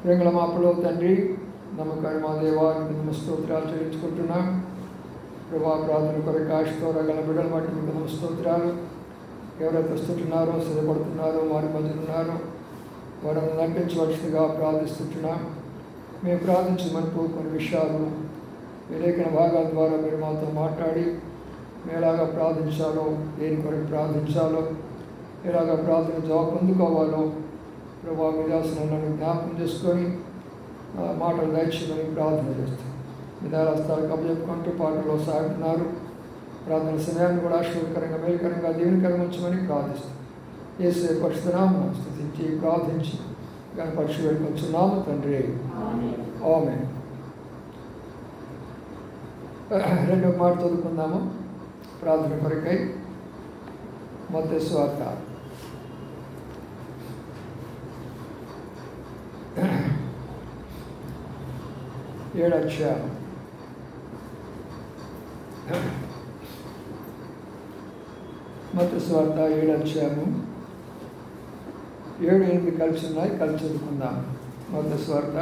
ప్రేంగళమాపలో తండ్రి నమ్మకాన్ని మా దేవానికి మేము స్తోత్రాలు చెల్లించుకుంటున్నాం. ప్రభా ప్రార్థన కొరకు ఆశతో రగల బిడ్డల బట్టి మీకు మేము స్తోత్రాలు. ఎవరైతే వస్తుంటున్నారో సిద్ధపడుతున్నారో వారి మధ్య ఉన్నారో వారిని నడిపించవలసిందిగా ప్రార్థిస్తుంటున్నాం. మేము ప్రార్థించిన మనకు కొన్ని విషయాలు లేఖన భాగాల ద్వారా మీరు మాతో మాట్లాడి ఎలాగా ప్రార్థించాలో, దేని కొరకు ప్రార్థించాలో, ఎలాగా ప్రార్థన జవాబు పొందుకోవాలో ప్రభా మీ దాసులను జ్ఞాపకం చేసుకొని మాటలు దయచేయమని ప్రార్థన చేస్తాం. మీ దారాస్తాలకు అప్పచెప్పుకుంటూ పాటలో సాగుతున్నారు. ప్రార్థన సమయాన్ని కూడా ఆశీర్వదకరంగా మేలుకరంగా దీవెనకరంగా ఉంచమని ప్రార్థిస్తాం. యేసు పరిశుద్ధనామమున స్తుతించి ప్రార్థించి గణపరిచి వేడుకొంచున్నాము తండ్రి, ఆమేన్. రెండవ మాట చదువుకుందాము ప్రార్థన కొరకై. మత్తయి సువార్త 7వ అధ్యాయం. మత్తయి సువార్త 7వ అధ్యాయము 7, 8 కలిసి ఉన్నాయి. కలిసి చదువుకుందాం. మత్తయి సువార్త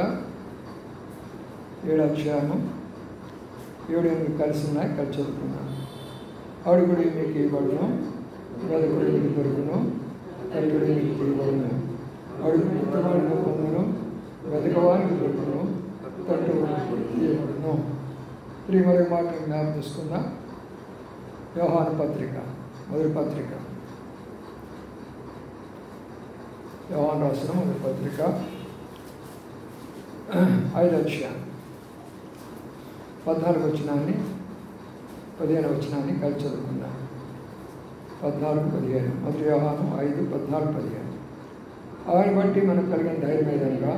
7వ అధ్యాయము 7, 8 కలిసి ఉన్నాయి. కలిసి చదువుకుందాం. అడుగుడి మీకు ఇవ్వబడును, వెదకుడి మీకు దొరుకును, తలుపుడి మీకు తీయబడును. అడుగు పుట్టవాడిని పొందును, వెతకవాడిని దొరుకును, తట్టు తీయబడును. మరొక మాటలు జ్ఞాపకం చేసుకుందాం. యోహాను పత్రిక, మొదటి పత్రిక, యోహాను రాసిన మొదటి పత్రిక 5వ అధ్యాయం 14 వచనాన్ని 15 వచనాన్ని కలిసి చదువుకుందాం. 14, 15. మొదటి యోహాను 5, 14, 15. ఆయన బట్టి మనకు కలిగిన ధైర్యం ఏదనగా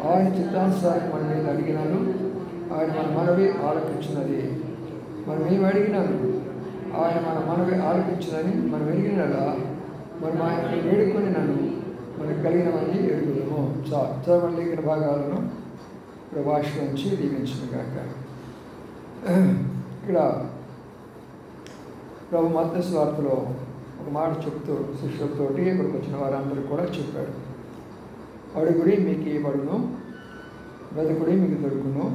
ఆయన చిత్తానుసారం మనం మీద అడిగినాను, ఆయన మన మనవి ఆలకించినది. మనం ఏమి అడిగినాను ఆయన మన మనవి ఆలకించినని మనం ఎరిగినలా మనం ఆయన వేడుకొని నన్ను మనకు కలిగినవన్నీ ఎరుగుదము. చదవండి ఇక్కడ భాగాలను భాష నుంచి దీవించిన కాక. ఇక్కడ ప్రభు మత్తయి సువార్తలో ఒక మాట చెప్తూ శిష్యులతోటి ఇక్కడికి వచ్చిన వారందరూ కూడా చెప్పాడు. అడుగుడి మీకు ఇవ్వబడును, వెదకుడి మీకు దొరుకును,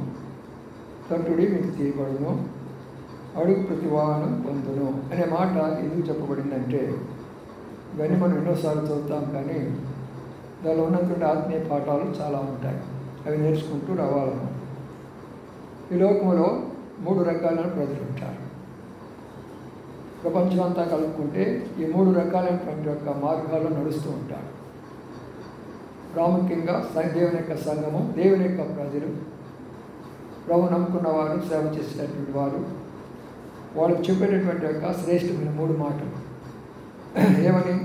తట్టుడి మీకు తీయబడును, అడుగు ప్రతి వాహనం పొందును అనే మాట ఎందుకు చెప్పబడిందంటే, ఇవన్నీ మనం ఎన్నోసార్లు చదువుతాం, కానీ దానిలో ఉన్నటువంటి ఆత్మీయ పాఠాలు చాలా ఉంటాయి. అవి నేర్చుకుంటూ రావాలను. ఈ లోకంలో 3 రకాలైన ప్రజలు ఉంటారు. ప్రపంచం అంతా కలుపుకుంటే ఈ 3 రకాలైనటువంటి యొక్క మార్గాల్లో నడుస్తూ ఉంటారు. ప్రాముఖ్యంగా దేవుని యొక్క సంఘము, దేవుని యొక్క ప్రజలు, ప్రభు నమ్ముకున్న వారు, సేవ చేసేటటువంటి వారు, వాళ్ళకి చెప్పేటటువంటి యొక్క శ్రేష్టమైన 3 మాటలు. ఏమని?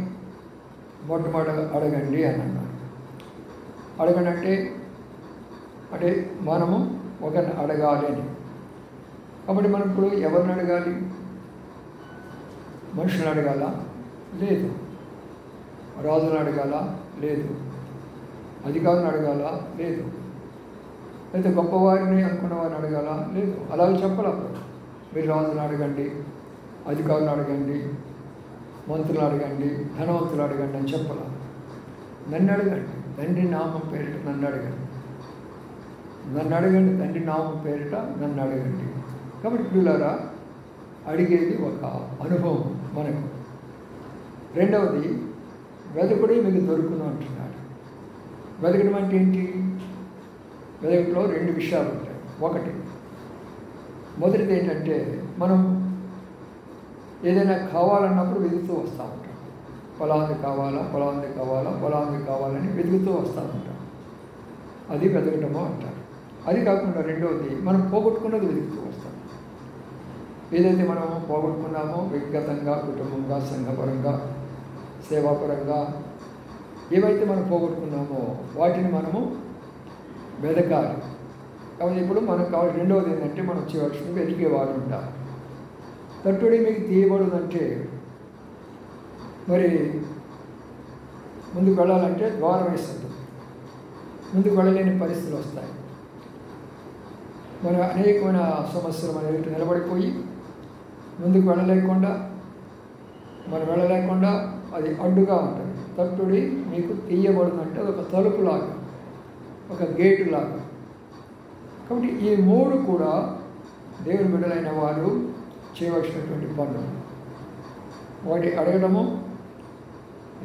మొట్టమొదట అడగండి అని అన్నారు. అడగండి అంటే మనము ఒకరిని అడగాలి అని. కాబట్టి మనం ఇప్పుడు ఎవరిని అడగాలి? మనుషులను అడగాల? లేదు. రాజులను అడగాల? లేదు. అధికారులను అడగాల? లేదు. అయితే గొప్పవారిని అనుకున్న వారిని అడగాల? లేదు. అలాగే చెప్పాలి. మీరు రాజులను అడగండి, అధికారులను అడగండి, మంత్రులు అడగండి, ధనవంతులు అడగండి అని చెప్పాలి. నన్ను అడగండి, తండ్రి నామం పేరిట నన్ను అడగండి. నన్ను అడగండి, తండ్రి నామం పేరిట నన్ను అడగండి. కాబట్టి పిల్లలారా, అడిగేది ఒక అనుభవం మనకు. రెండవది, వెదకుడి మీకు దొరుకును అంటున్నాడు. వెదకడం అంటే ఏంటి? వెదకలో 2 విషయాలు ఉంటాయి. ఒకటి, మొదటిది ఏంటంటే, మనం ఏదైనా కావాలన్నప్పుడు వెతుకుతూ వస్తూ ఉంటాం. పొలాంది కావాలా, పొలాంది కావాలా, పొలాంది కావాలని వెతుకుతూ వస్తూ ఉంటాం. అది వెతకటము అంటారు. అది కాకుండా రెండవది, మనం పోగొట్టుకున్నది వెతుకుతూ వస్తాం. ఏదైతే మనం పోగొట్టుకున్నామో వ్యక్తిగతంగా, కుటుంబంగా, సంఘపరంగా, సేవాపరంగా ఏవైతే మనం పోగొట్టుకున్నామో వాటిని మనము వెతకాలి. కాబట్టి ఇప్పుడు మనకు కావాలి రెండవది ఏంటంటే, మనం చేయవలసింది వెతికేవాడు ఉంటారు. తట్టుడి మీకు తీయబడుదంటే, మరి ముందుకు వెళ్ళాలంటే ద్వారం వేస్తుంది. ముందుకు వెళ్ళలేని పరిస్థితులు వస్తాయి. మన అనేకమైన సమస్యలు మన ఎదుట నిలబడిపోయి ముందుకు వెళ్ళలేకుండా అది అడ్డుగా ఉంటుంది. తట్టుడి మీకు తీయబడుదంటే అది ఒక తలుపులాగా, ఒక గేటులాగా. కాబట్టి ఈ 3 కూడా దేవుని బిడ్డలైన వారు చేయవలసినటువంటి పనులు. 1 అడగడము,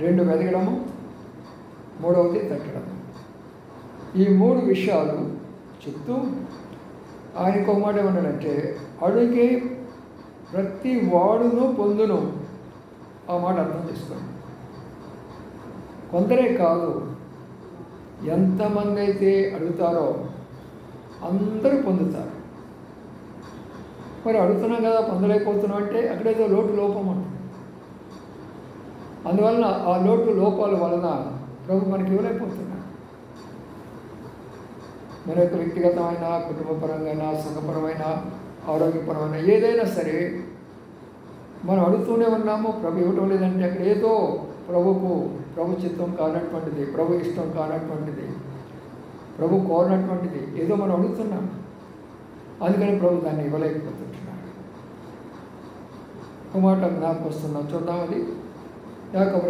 2 వెతకడము, 3వది తట్టడము. ఈ 3 విషయాలు చెప్తూ ఆయనకు ఒక మాట ఏమన్నాడంటే, అడిగే ప్రతి వాడును పొందును. ఆ మాట అర్థం చేసుకోండి. కొందరే కాదు, ఎంతమంది అయితే అడుగుతారో అందరూ పొందుతారు. మరి అడుగుతున్నాం కదా, పొందలేకపోతున్నాం అంటే అక్కడేదో లోపం ఉంటుంది. అందువలన ఆ లోపాల వలన ప్రభు మనకి ఇవ్వలేకపోతున్నాడు. మన యొక్క వ్యక్తిగతమైన, కుటుంబపరమైన, సంఘపరమైన, ఆరోగ్యపరమైన ఏదైనా సరే మనం అడుగుతూనే ఉన్నాము, ప్రభు ఇవ్వటం లేదంటే అక్కడ ఏదో ప్రభు చిత్తం కానటువంటిది, ప్రభు ఇష్టం కానటువంటిది, ప్రభు కోరినటువంటిది ఏదో మనం అడుగుతున్నాం, అందుకని ప్రభు దాన్ని ఇవ్వలేకపోతుంటున్నాడు. ఒక మాట జ్ఞాపకం వస్తున్నాం, చూద్దాం. అది యాకోబు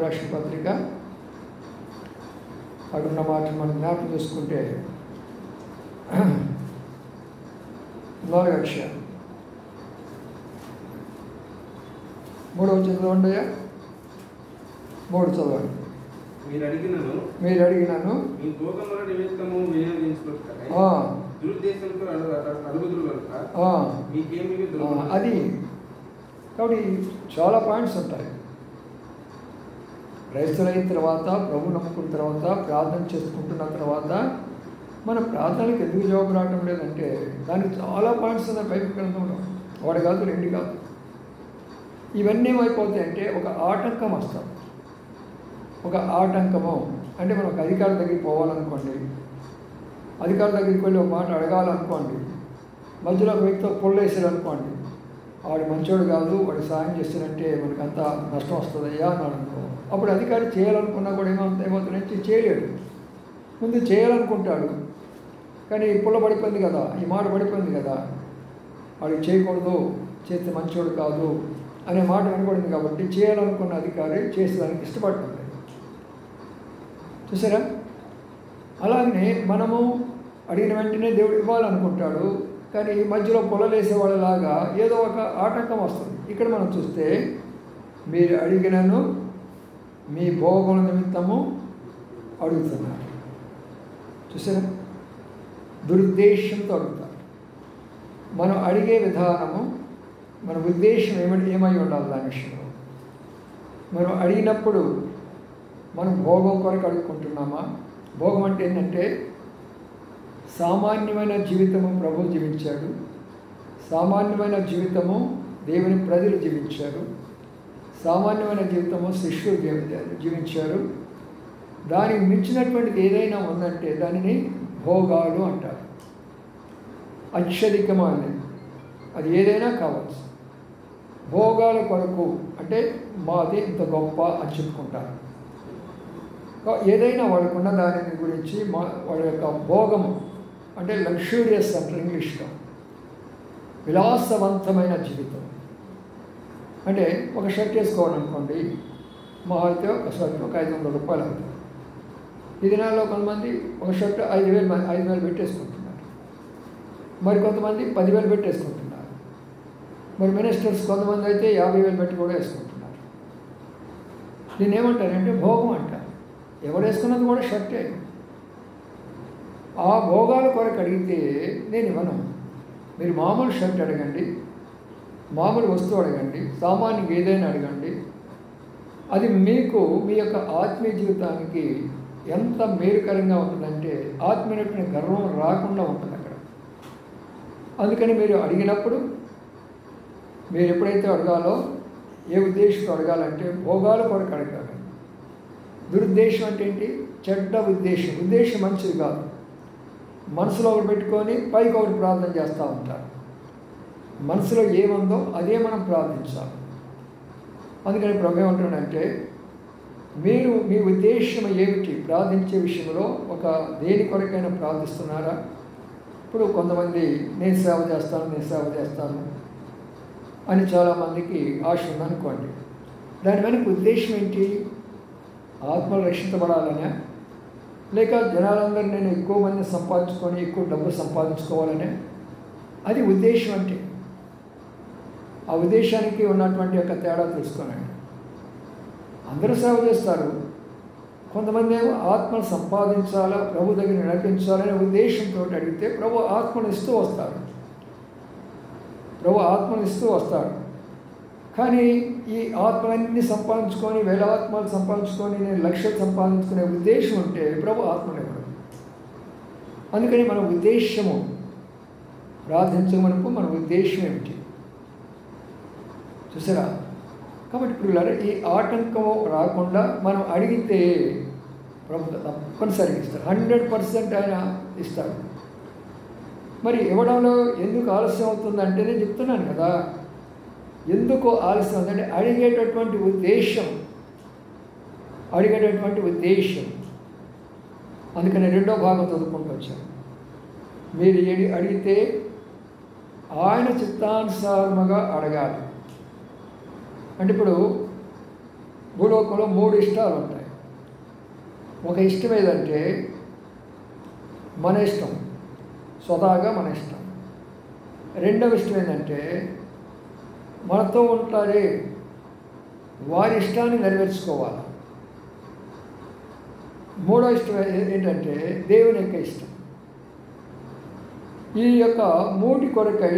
రాసిన పత్రిక అడుగున్న మాట మనం జ్ఞాపకం చేసుకుంటే 4వ అధ్యాయం 3వ చదవండి. 3 చదవండి. మీరు అడిగినను మీ భోగముల నిమిత్తము వినియోగించుకొనుటకై దురుద్దేశంతో అడుగుదురు కనుక మీకేమీ దొరకదు. అది కాబట్టి చాలా పాయింట్స్ ఉంటాయి. క్రైస్తవులైన తర్వాత, ప్రభు నమ్ముకున్న తర్వాత, ప్రార్థన చేసుకుంటున్న తర్వాత మన ప్రార్థనలకు ఎందుకు జవాబు రావడం లేదంటే దానికి చాలా పాయింట్స్ ఉన్నాయి బైబిల్ గ్రంథంలో. 1 కాదు 2 కాదు. ఇవన్నీ ఏమైపోతాయి అంటే ఒక ఆటంకం వస్తాం. ఒక ఆటంకము అంటే మనం ఒక అధికారి దగ్గరికి పోవాలనుకోండి, అధికారి దగ్గరికి వెళ్ళి ఒక మాట అడగాలనుకోండి, మధ్యలో ఒక వ్యక్తితో పొల్లేసాడు అనుకోండి, వాడు మంచోడు కాదు, వాడు సాయం చేస్తున్నట్టే మనకంత నష్టం వస్తుందయ్యా అని అనుకో. అప్పుడు అధికారి చేయాలనుకున్నా కూడా ఏమవుతుందంటే చేయలేడు. ముందు చేయాలనుకుంటాడు, కానీ పుల్ల పడిపోయింది కదా, ఈ మాట పడిపోయింది కదా, వాడికి చేయకూడదు, చేస్తే మంచోడు కాదు అనే మాట వినబడింది కాబట్టి చేయాలనుకున్న అధికారి చేసేదానికి ఇష్టపడుతుంది. చూసారా? అలాగనే మనము అడిగిన వెంటనే దేవుడు ఇవ్వాలనుకుంటాడు, కానీ మధ్యలో పొలలేసే వాళ్ళలాగా ఏదో ఒక ఆటంకం వస్తుంది. ఇక్కడ మనం చూస్తే మీరు అడిగినను మీ భోగముల నిమిత్తము అడుగుతున్నారు. చూసారా? దురుద్దేశంతో అడుగుతారు. మనం అడిగే విధానము, మన ఉద్దేశం ఏమై ఉండాలి దాని విషయంలో. మనం అడిగినప్పుడు మనం భోగం కొరకు అడుగుకుంటున్నామా? భోగం అంటే ఏంటంటే సామాన్యమైన జీవితము ప్రభు జీవించాడు, సామాన్యమైన జీవితము దేవుని ప్రజలు జీవించారు, సామాన్యమైన జీవితము శిష్యులు జీవించారు. దానికి మించినటువంటిది ఏదైనా ఉందంటే దానిని భోగాలు అంటారు. అత్యధికమైనది అది ఏదైనా కావచ్చు. భోగాల కొరకు అంటే మాది ఇంత గొప్ప అని చెప్పుకుంటారు. ఏదైనా వాళ్ళకున్న దాని గురించి వాళ్ళ యొక్క భోగము అంటే లగ్జూరియస్ అంటారు ఇంగ్లీష్లో, విలాసవంతమైన జీవితం. అంటే ఒక షర్ట్ వేసుకోవాలనుకోండి, మా అయితే ఒక షర్ట్ ఒక 500 రూపాయలు అవుతుంది. ఈ దినాల్లో కొంతమంది ఒక షర్ట్ 5,000 పెట్టేసుకుంటున్నారు, మరి కొంతమంది 10,000 పెట్టేసుకుంటున్నారు, మరి మినిస్టర్స్ కొంతమంది అయితే 50,000 పెట్టి కూడా వేసుకుంటున్నారు. దీన్ని ఏమంటారంటే భోగం అంటారు. ఎవరు వేసుకున్నది కూడా షర్టే. ఆ భోగాల కొరకు అడిగితే నేను ఇవ్వను. మీరు మామూలు షర్ట్ అడగండి, మామూలు వస్తువు అడగండి, సామాన్యంగా ఏదైనా అడగండి, అది మీకు మీ యొక్క ఆత్మీయ జీవితానికి ఎంత మేలుకరంగా ఉంటుందంటే ఆత్మీయమైన గర్వం రాకుండా ఉంటుంది అక్కడ. అందుకని మీరు అడిగినప్పుడు మీరు ఎప్పుడైతే అడగాలో ఏ ఉద్దేశంతో అడగాలంటే భోగాల కొరకు అడగాలి. దురుద్దేశం అంటే ఏంటి? చెడ్డ ఉద్దేశం. ఉద్దేశం మంచిది కాదు. మనసులో ఒకటి పెట్టుకొని పైకి ఒకటి ప్రార్థన చేస్తూ ఉంటారు. మనసులో ఏముందో అదే మనం ప్రార్థించాలి. అందుకని ప్రభు ఏమంటాడంటే మీరు మీ ఉద్దేశం ఏమిటి? ప్రార్థించే విషయంలో ఒక దేని కొరకైనా ప్రార్థిస్తున్నారా? ఇప్పుడు కొంతమంది నేను సేవ చేస్తాను అని చాలామందికి ఆశ ఉందనుకోండి. దాని వెనక ఉద్దేశం ఏంటి? ఆత్మలు రక్షించబడాలనే, లేక జనాలందరూ నేను ఎక్కువ మంది సంపాదించుకొని ఎక్కువ డబ్బు సంపాదించుకోవాలనే? అది ఉద్దేశం అంటే. ఆ ఉద్దేశానికి ఉన్నటువంటి యొక్క తేడా తెలుసుకోనండి. అందరూ సేవ చేస్తారు, కొంతమంది ఏమో ఆత్మను సంపాదించాలా, ప్రభు దగ్గర నడిపించాలనే ఉద్దేశంతో అడిగితే ప్రభు ఆత్మను ఇస్తూ వస్తాడు. కానీ ఈ ఆత్మలన్నీ సంపాదించుకొని, వేల ఆత్మలు సంపాదించుకొని, నేను లక్షలు సంపాదించుకునే ఉద్దేశం ఉంటే ప్రభు ఆత్మనివ్వడు. అందుకని మన ఉద్దేశము ప్రార్థించమనుకు మన ఉద్దేశం ఏమిటి? చూసారా? కాబట్టి ఇప్పుడు ఈ ఆటంకం రాకుండా మనం అడిగితే ప్రభు తప్పనిసరిగా ఇస్తాడు. 100% ఆయన ఇస్తాడు. మరి ఇవ్వడంలో ఎందుకు ఆలస్యం అవుతుందంటే నేను చెప్తున్నాను కదా, ఎందుకు ఆలస్యం అవుతుందంటే అడిగేటటువంటి ఉద్దేశం అందుకని రెండో భాగం చదువుకుంటూ వచ్చాను. మీరు అడిగితే ఆయన చిత్తానుసారముగా అడగాలి. అంటే ఇప్పుడు భూలోకంలో 3 ఇష్టాలు ఉంటాయి. ఒక ఇష్టం ఏదంటే మన ఇష్టం, స్వతహాగా మన ఇష్టం. రెండవ ఇష్టం ఏంటంటే మనతో ఉంటారే వారి ఇష్టాన్ని నెరవేర్చుకోవాలి. మూడో ఇష్టం ఏంటంటే దేవుని యొక్క ఇష్టం. ఈ యొక్క 3 కొరకై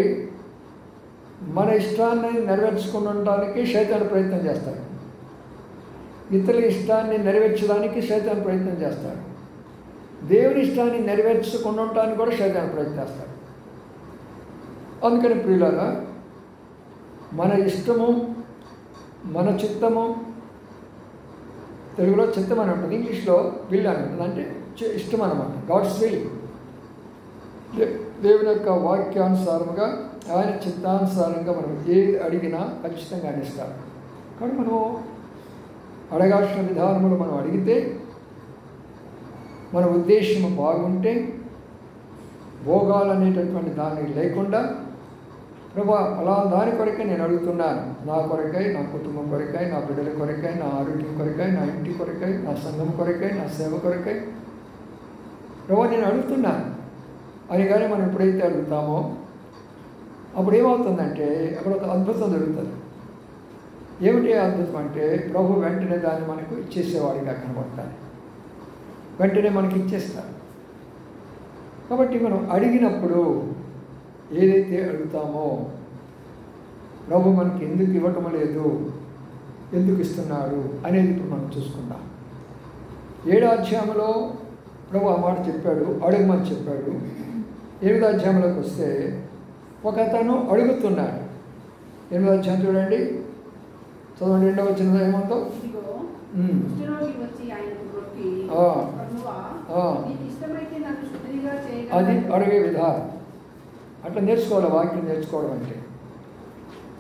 మన ఇష్టాన్ని నెరవేర్చుకోవడానికి శైతాను ప్రయత్నం చేస్తాడు. ఇతరుల ఇష్టాన్ని నెరవేర్చడానికి శైతాను ప్రయత్నం చేస్తాడు. దేవుని ఇష్టాన్ని నెరవేర్చుకోవడానికి కూడా శైతాను ప్రయత్నిస్తాడు. అందుకని ప్రియులారా, మన ఇష్టము, మన చిత్తము, తెలుగులో చిత్తం అని ఉంటుంది, ఇంగ్లీష్లో విల్ అని ఉంటుంది. అంటే ఇష్టం అన్నమాట, గాడ్స్ విల్. దేవుని యొక్క వాక్యానుసారముగా, ఆయన చిత్తానుసారంగా మనం ఏది అడిగినా ఖచ్చితంగా అందిస్తాడు. కాబట్టి మనం అడగాల్సిన విధానములు మనం అడిగితే, మన ఉద్దేశం బాగుంటే, భోగాలు అనేటటువంటి దాన్ని లేకుండా, ప్రభా అలా దాని కొరకై నేను అడుగుతున్నాను, నా కొరకై, నా కుటుంబం కొరకై, నా బిడ్డల కొరకై, నా ఆరోగ్యం కొరకై, నా ఇంటి కొరకై, నా సంఘం కొరకై, నా సేవ కొరకై ప్రభా నేను అడుగుతున్నాను అని కానీ మనం ఎప్పుడైతే అడుగుతామో అప్పుడు ఏమవుతుందంటే అక్కడ ఒక అద్భుతం జరుగుతుంది. ఏమిటి అద్భుతం అంటే ప్రభు వెంటనే దాన్ని మనకు ఇచ్చేసేవాడిగా కనబడతాడు, వెంటనే మనకి ఇచ్చేస్తాడు. కాబట్టి మనం అడిగినప్పుడు ఏదైతే అడుగుతామో ప్రభు మనకి ఎందుకు ఇవ్వటం లేదు, ఎందుకు ఇస్తున్నాడు అనేది ఇప్పుడు మనం చూసుకుందాం. 7వ అధ్యాయంలో ప్రభు ఆ మాట చెప్పాడు, అడగమని చెప్పాడు. 8వ అధ్యాయంలోకి వస్తే ఒక అతను అడుగుతున్నాడు. 8వ అధ్యాయం చూడండి, చదవండి. 2వ వచనంలో ఏమంటావు? అది అడిగే విధానం. అట్లా నేర్చుకోవాలి, వాక్యం నేర్చుకోవడం అంటే.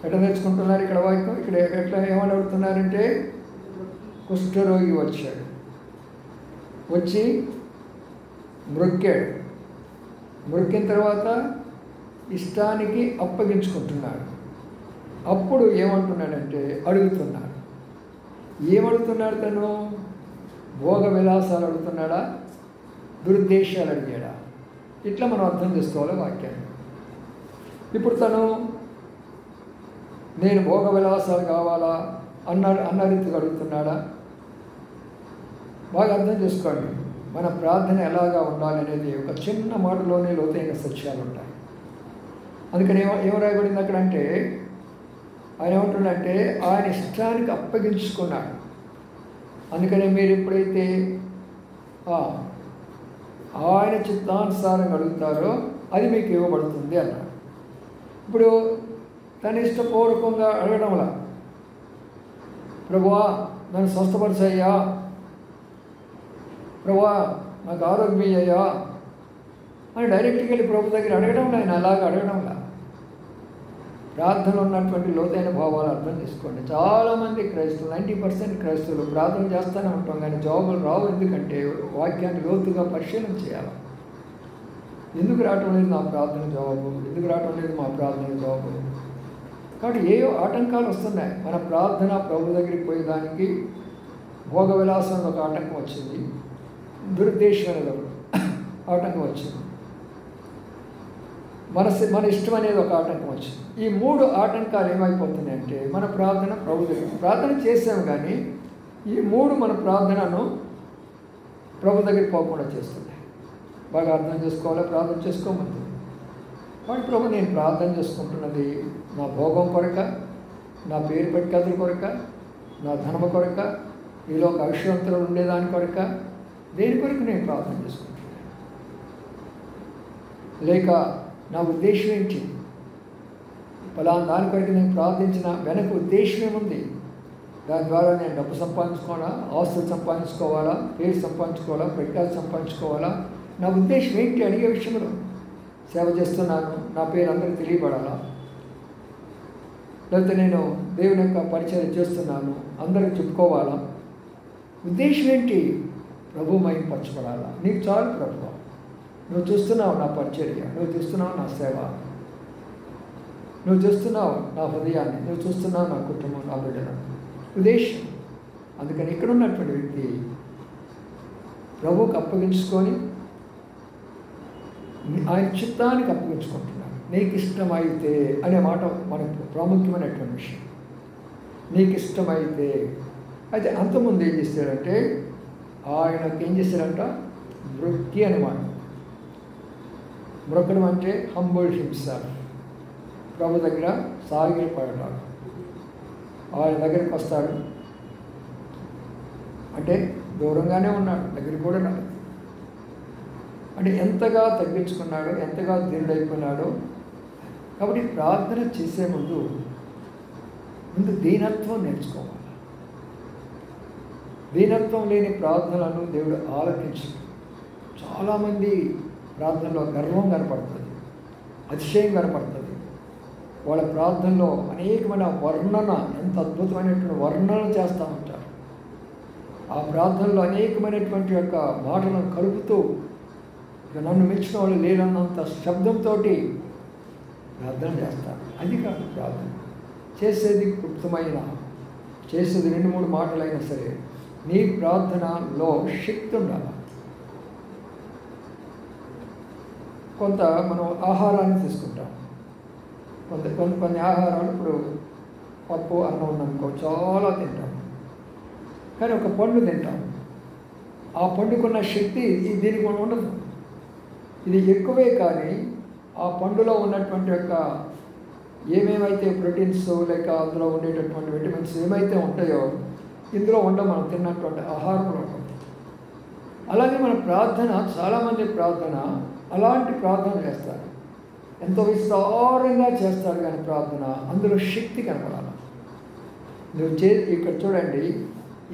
ఎట్లా నేర్చుకుంటున్నారు ఇక్కడ వాక్యం? ఇక్కడ ఎట్లా ఏమని అడుగుతున్నారంటే, కుష్ఠరోగి వచ్చాడు, వచ్చి మ్రొక్కాడు, మ్రొక్కిన తర్వాత ఇష్టానికి అప్పగించుకుంటున్నాడు. అప్పుడు ఏమంటున్నాడంటే అడుగుతున్నాడు. ఏమడుగుతున్నాడు తను? భోగ విలాసాలు అడుగుతున్నాడా, దురుద్దేశాలు అడిగాడా? ఇట్లా మనం అర్థం చేసుకోవాలి వాక్యాన్ని. ఇప్పుడు తను నేను భోగ విలాసాలు కావాలా అన్న రీతిగా అడుగుతున్నాడా? బాగా అర్థం చేసుకోండి. మన ప్రార్థన ఎలాగా ఉండాలి అనేది ఒక చిన్న మాటలోనే లోతైన సత్యాలు ఉంటాయి. అందుకని ఏం రాయబడింది అక్కడ అంటే, ఆయన ఏమంటున్నాడంటే ఆయన ఇష్టానికి అప్పగించుకున్నాడు. అందుకని మీరు ఎప్పుడైతే ఆయన చిత్తానుసారంగా అడుగుతారో అది మీకు ఇవ్వబడుతుంది అన్నాడు. ఇప్పుడు తన ఇష్టపూర్వకంగా అడగడంలా, ప్రభువా నన్ను స్వస్థపరిచయ్యా, ప్రభువా నాకు ఆరోగ్యం అయ్యా అని డైరెక్ట్గా వెళ్ళి ప్రభు దగ్గర అడగడంలా, ఆయన అలాగా అడగడంలా. ప్రార్థనలో ఉన్నటువంటి లోతైన భావాలు అర్థం చేసుకోండి. చాలామంది క్రైస్తవులు, 90% క్రైస్తవులు ప్రార్థన చేస్తూనే ఉంటాం కానీ జవాబులు రావు. ఎందుకంటే వాక్యాన్ని లోతుగా పరిశీలన చేయాలి. ఎందుకు రావటం లేదు నా ప్రార్థన జవాబు, ఎందుకు రావటం లేదు మా ప్రార్థన జవాబు? కాబట్టి ఏవో ఆటంకాలు వస్తున్నాయి. మన ప్రార్థన ప్రభు దగ్గరికి పోయేదానికి భోగ విలాసం ఒక ఆటంకం వచ్చింది, దురుద్దేశం అనేది ఒక ఆటంకం వచ్చింది, మన ఇష్టం అనేది ఒక ఆటంకం వచ్చింది. ఈ 3 ఆటంకాలు ఏమైపోతున్నాయంటే మన ప్రార్థన ప్రభు దగ్గర ప్రార్థన చేసాము కానీ ఈ 3 మన ప్రార్థనను ప్రభు దగ్గరికి పోకుండా చేస్తున్నాయి. బాగా అర్థం చేసుకోవాలి, ప్రార్థన చేసుకోమంది. వాడి ప్రభు నేను ప్రార్థన చేసుకుంటున్నది నా భోగం కొరక, నా పేరు ప్రఖ్యాతుల కొరక, నా ధనము కొరక, ఈలో ఒక ఐశ్వర్యంతులు ఉండేదాని కొరక, దేని కొరకు నేను ప్రార్థన చేసుకుంటున్నాను? లేక నా ఉద్దేశం ఏంటి? ఫలానా దాని కొరకు నేను ప్రార్థించిన వెనక ఉద్దేశం ఏముంది? దాని ద్వారా నేను డబ్బు సంపాదించుకోవాలా, ఆస్తులు సంపాదించుకోవాలా, పేరు సంపాదించుకోవాలా, ప్రఖ్యాతి సంపాదించుకోవాలా? నా ఉద్దేశం ఏంటి అడిగే విషయంలో? సేవ చేస్తున్నాను, నా పేరు అందరికీ తెలియబడాలా? లేకపోతే నేను దేవుని యొక్క పరిచయం చేస్తున్నాను, అందరికి చెప్పుకోవాలా? ఉద్దేశం ఏంటి? ప్రభు మహిమపరచబడాలా. నీకు చాలు ప్రభు, నువ్వు చూస్తున్నావు నా పరిచర్య, నువ్వు చూస్తున్నావు నా సేవ, నువ్వు చూస్తున్నావు నా హృదయాన్ని, నువ్వు చూస్తున్నావు నా కుటుంబం, నా బిడ్డలను, ఉద్దేశం. అందుకని ఇక్కడ ఉన్నటువంటి వ్యక్తి ప్రభువుకు అప్పగించుకొని ఆయన చిత్తానికి అప్పగించుకుంటున్నాడు. నీకు ఇష్టమైతే అనే మాట మనకు ప్రాముఖ్యమైనటువంటి విషయం. నీకు ఇష్టమైతే. అయితే అంతకుముందు ఏం చేశాడంటే ఆయనకి ఏం చేశాడంట, మృక్కి అనమాట. మృక్కడం అంటే హంబుల్ హిమ్సెల్ఫ్, ప్రభు దగ్గర సాగిలపడతాడు. ఆయన దగ్గరికి వస్తాడు అంటే దూరంగానే ఉన్నాడు, దగ్గరికి కూడా రాడు. అంటే ఎంతగా తగ్గించుకున్నాడో, ఎంతగా దీనుడైపోయినాడో. కాబట్టి ప్రార్థన చేసే ముందు దీనత్వం నేర్చుకోవాలి. దీనత్వం లేని ప్రార్థనలను దేవుడు ఆలకించడు. చాలామంది ప్రార్థనలో గర్వం కనపడుతుంది, అతిశయం కనపడుతుంది. వాళ్ళ ప్రార్థనలో అనేకమైన వర్ణన, ఎంత అద్భుతమైనటువంటి వర్ణన చేస్తూ ఉంటారు. ఆ ప్రార్థనలో అనేకమైనటువంటి యొక్క మాటలను కలుపుతూ ఇక నన్ను మెచ్చిన వాళ్ళు లేదన్నంత శబ్దంతో ప్రార్థన చేస్తారు. అది కాదు ప్రార్థన. చేసేది క్లుప్తమైన, చేసేది 2-3 మాటలైనా సరే నీ ప్రార్థనలో శక్తి ఉండాలి. కొంత మనం ఆహారాన్ని తీసుకుంటాం. కొన్ని ఆహారాలు, ఇప్పుడు పప్పు అన్నం ఉందనుకో, చాలా తింటాం. కానీ ఒక పండు తింటాం, ఆ పండుకున్న శక్తి దీనికి కూడా ఉండదు. ఇది ఎక్కువే, కానీ ఆ పండులో ఉన్నటువంటి యొక్క ఏమేమైతే ప్రోటీన్స్ లేక అందులో ఉండేటటువంటి విటమిన్స్ ఏమైతే ఉంటాయో ఇందులో ఉండవు, మనం తిన్నటువంటి ఆహారంలో ఉంటుంది. అలాగే మన ప్రార్థన, చాలామంది ప్రార్థన అలాంటి ప్రార్థన చేస్తారు, ఎంతో విస్తారంగా చేస్తారు. కానీ ప్రార్థన అందులో శక్తి కనపడాలి. నువ్వు ఇక్కడ చూడండి,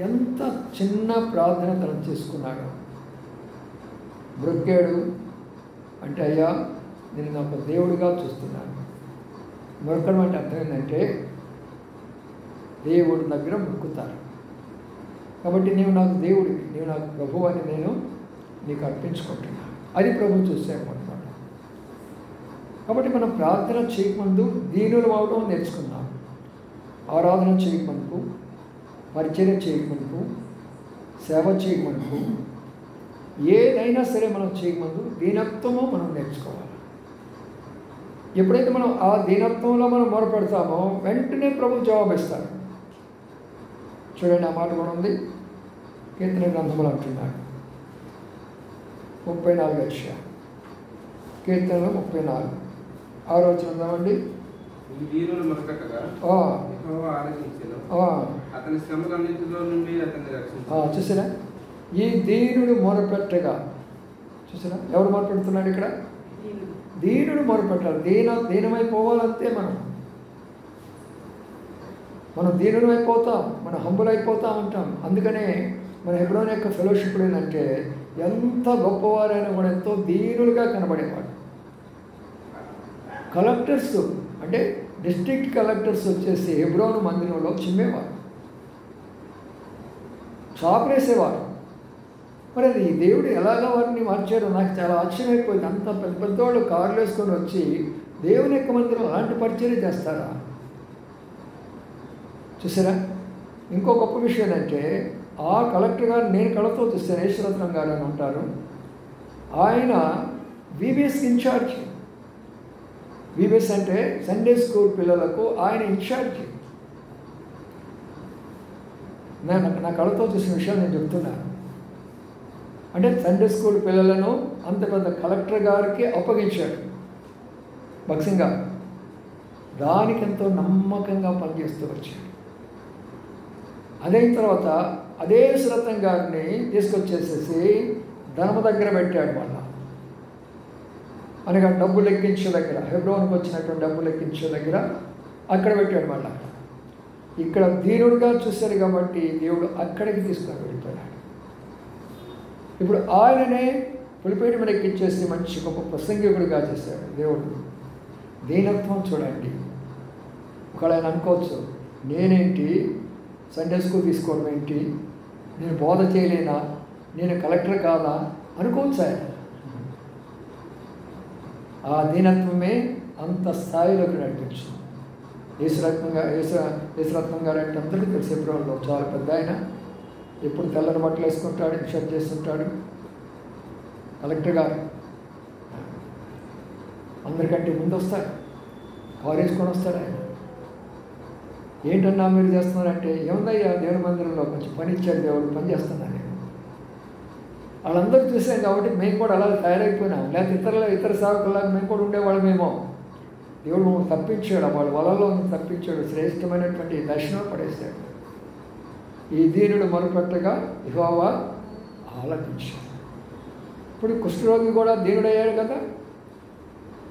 ఎంత చిన్న ప్రార్థన తను చేసుకున్నాడు. బ్రొక్కాడు అంటే, అయ్యా నేను నాకు దేవుడిగా చూస్తున్నాను. మొక్కడం అంటే అర్థం ఏంటంటే దేవుడి దగ్గర మొక్కుతారు. కాబట్టి నీవు నాకు దేవుడివి, నీవు నాకు ప్రభువు అని నేను నీకు అర్పించుకుంటున్నాను. అది ప్రభు చూసామన్నమాట. కాబట్టి మనం ప్రార్థన చేయకముందు దీనులు అవడం నేర్చుకున్నాం. ఆరాధన చేయకముందు, పరిచర్య చేయకముందు, సేవ చేయకముందు, ఏదైనా సరే మనం చేయకముందు దీనత్వము మనం నేర్చుకోవాలి. ఎప్పుడైతే మనం ఆ దీనత్వంలో మనం మొరపెడతామో వెంటనే ప్రభు జవాబిస్తాడు. చూడండి, ఆ మాట కూడా ఉంది, కీర్తన గ్రంథములు అంటున్నాడు. 34 అధ్యాయం, కీర్తనలు 34, 6వ వచనం చదవండి. చూసారా, ఈ దీనుడు మొరపెట్టగా. చూసారా, ఎవరు మొరపెడుతున్నాడు ఇక్కడ? దీనుడు మొరపెట్టాలి. దీనమైపోవాలంతే. మనం దీనులమైపోతాం, మనం హంబుల్ అయిపోతూ ఉంటాం. అందుకనే మన హెబ్రోన్ యొక్క ఫెలోషిప్ ఏంటంటే ఎంత గొప్పవారైనా కూడా ఎంతో దీనులుగా కనబడేవాడు. కలెక్టర్స్ అంటే డిస్ట్రిక్ట్ కలెక్టర్స్ వచ్చేసి హెబ్రోను మందిరంలో చిమ్మేవారు, చాపరేసేవారు. మరి అది దేవుడు ఎలాగా వారిని మార్చాడో నాకు చాలా ఆశ్చర్యమైపోయింది. అంత పెద్ద పెద్దవాళ్ళు కార్లు వేసుకొని వచ్చి దేవుని యొక్క మందిరం అలాంటి పరిచర్య చేస్తారా? చూసారా, ఇంకో గొప్ప విషయం ఏంటంటే ఆ కలెక్టర్ గారు నేను కళతో చూస్తాను, ఈశ్వరత్నం గారు అని ఉంటారు. ఆయన విబిఎస్ ఇన్ఛార్జ్. విబిఎస్ అంటే సండే స్కూల్ పిల్లలకు ఆయన ఇన్ఛార్జ్. నా కళతో చూసిన విషయాలు నేను చెప్తున్నాను. అంటే సండే స్కూల్ పిల్లలను అంత పెద్ద కలెక్టర్ గారికి అప్పగించాడు భక్సింగ్ గారు. దానికి ఎంతో నమ్మకంగా పనిచేస్తూ వచ్చాడు. అదైన తర్వాత అదే శ్రద్ధం గారిని తీసుకొచ్చేసేసి ధనము దగ్గర పెట్టాడు. మళ్ళా అనగా డబ్బు లెక్కించే దగ్గర, హెబ్రోన్కి వచ్చినటువంటి డబ్బు లెక్కించే దగ్గర అక్కడ పెట్టాడు. మళ్ళా ఇక్కడ దీనుడిగా చూశాడు కాబట్టి దేవుడు అక్కడికి తీసుకొని వెళ్ళిపోయాడు. ఇప్పుడు ఆయననే పులిపేట మీద ఎక్కించేసి మంచి గొప్ప ప్రసంగికుడిగా చేశాడు దేవుడు. దీనత్వం చూడండి. ఒకవేళ ఆయన అనుకోవచ్చు, నేనేంటి సండే స్కూల్ తీసుకోవడం ఏంటి, నేను బోధ చేయలేనా, నేను కలెక్టర్ కాదా అనుకోవచ్చు ఆయన. ఆ దీనత్వమే అంత స్థాయిలోకి నడిపించింది. యేసురత్నం గారు అంటే అందరికీ తెలిసే ప్రభుత్వం చాలా పెద్ద ఆయన, ఎప్పుడు తెల్లని బట్టలు వేసుకుంటాడు, షర్ట్ చేస్తుంటాడు. కలెక్టర్ గారు అందరికంటే ముందు వస్తాడు, కారు వేసుకొని వస్తాడు ఆయన. ఏంటన్నా మీరు చేస్తున్నారంటే, ఏముందయ్యా దేవుని మందిరంలో కొంచెం పని ఇచ్చాడు దేవుడు, పని చేస్తున్నాను నేను. వాళ్ళందరూ చూసాం కాబట్టి మేము కూడా అలా తయారైపోయినాం. లేకపోతే ఇతర సేవకుల్లాగా మేము కూడా ఉండేవాళ్ళమేమో. దేవుడు మమ్మల్ని తప్పించాడు, వాళ్ళ వలలో తప్పించాడు, శ్రేష్టమైనటువంటి దర్శనం పడేశాడు. ఈ దీనుడు మొరపెట్టగా యెహోవా ఆలకించాడు. ఇప్పుడు కుష్ఠరోగి కూడా దీనుడయ్యాడు కదా,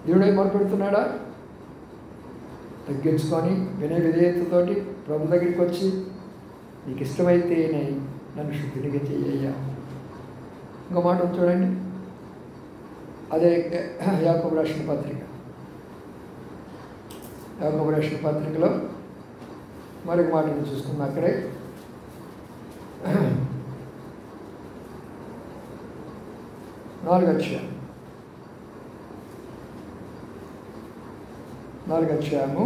దేవుడై మొరపెడుతున్నాడా? తగ్గించుకొని వినయ విధేయతతోటి ప్రభు దగ్గరికి వచ్చి, నీకు ఇష్టమైతేనే నన్ను శుద్ధినిగా చెయ్యయ్యా. ఇంకో మాట చూడండి, అదే యాకోబు రాసిన పత్రిక, యాకోబు రాసిన పత్రికలో మరొక మాటను చూసుకున్నా. అక్కడే 4వ అధ్యాయము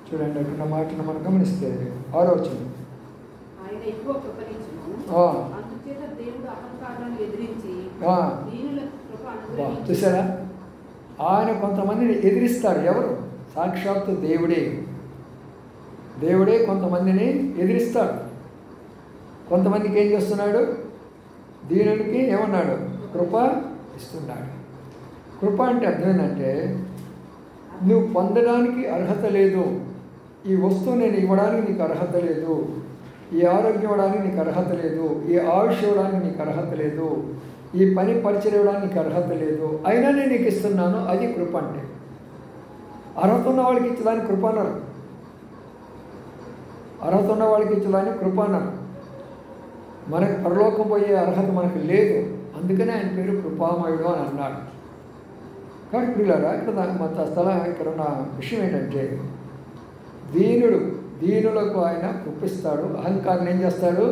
చూడండి. అక్కడ మాటను మనం గమనిస్తే 6వ వచనం, చూసారా? ఆయన కొంతమందిని ఎదిరిస్తాడు. ఎవరు? సాక్షాత్తు దేవుడే కొంతమందిని ఎదిరిస్తాడు. కొంతమందికి ఏం చేస్తున్నాడు? దీనునికి ఏమన్నాడు? కృప ఇస్తున్నాడు. కృప అంటే అర్థం ఏంటంటే, నువ్వు పొందడానికి అర్హత లేదు, ఈ వస్తువు నేను ఇవ్వడానికి నీకు అర్హత లేదు, ఈ ఆరోగ్యం ఇవ్వడానికి నీకు అర్హత లేదు, ఈ ఆయుష్ ఇవ్వడానికి నీకు అర్హత లేదు, ఈ పని పరిచయం ఇవ్వడానికి నీకు అర్హత లేదు, అయినా నేను నీకు ఇస్తున్నాను. అది కృప అంటే. అర్హత ఉన్న వాళ్ళకి ఇచ్చడానికి కృప అన్నారు. అర్హత ఉన్న వాళ్ళకి ఇచ్చడానికి కృప అన్నారు. మనకు పరలోకం పోయే అర్హత మనకు లేదు, అందుకనే ఆయన పేరు కృపామయుడు అని అన్నాడు. కాబట్టి పిల్లరా, ఇక్కడ ఉన్న విషయం ఏంటంటే, దీనులకు ఆయన కృపిస్తాడు, అహంకారం ఏం చేస్తాడు.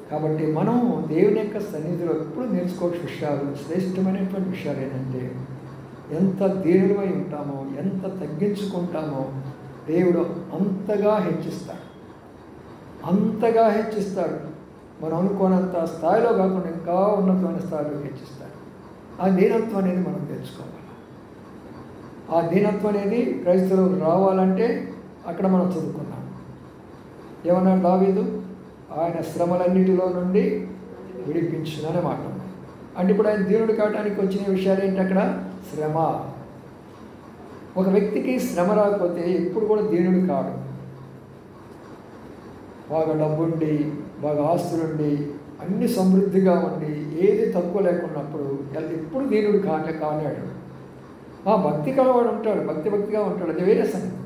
కాబట్టి మనం దేవుని యొక్క సన్నిధిలో ఎప్పుడు నేర్చుకోవాల్సిన విషయాలు, శ్రేష్టమైనటువంటి విషయాలు ఏంటంటే, ఎంత దీనులమై ఉంటామో, ఎంత తగ్గించుకుంటామో దేవుడు అంతగా హెచ్చిస్తాడు. మనం అనుకోనంత స్థాయిలో కాకుండా ఇంకా ఉన్నతమైన స్థాయిలో హెచ్చిస్తాడు. ఆ దీనత్వం అనేది మనం తెలుసుకోవాలి. ఆ దీనత్వం అనేది క్రైస్తవులకు రావాలంటే అక్కడ మనం చదువుకున్నాం. ఏమన్నాడు దావీదు? ఆయన శ్రమలన్నిటిలో నుండి విడిపించుననే మాట. అంటే ఇప్పుడు ఆయన దీనుడు కావడానికి వచ్చిన విషయాలు ఏంటి? అక్కడ శ్రమ. ఒక వ్యక్తికి శ్రమ రాకపోతే ఎప్పుడు కూడా దీనుడు కాడు. బాగా డబ్బుండి, బాగా ఆస్తులుండి, అన్ని సమృద్ధిగా ఉండి, ఏది తక్కువ లేకున్నప్పుడు ఎప్పుడు దీనుడు కానాడు. భక్తి కలవాడు ఉంటాడు, భక్తిగా ఉంటాడు, అది వేరే సంగతి.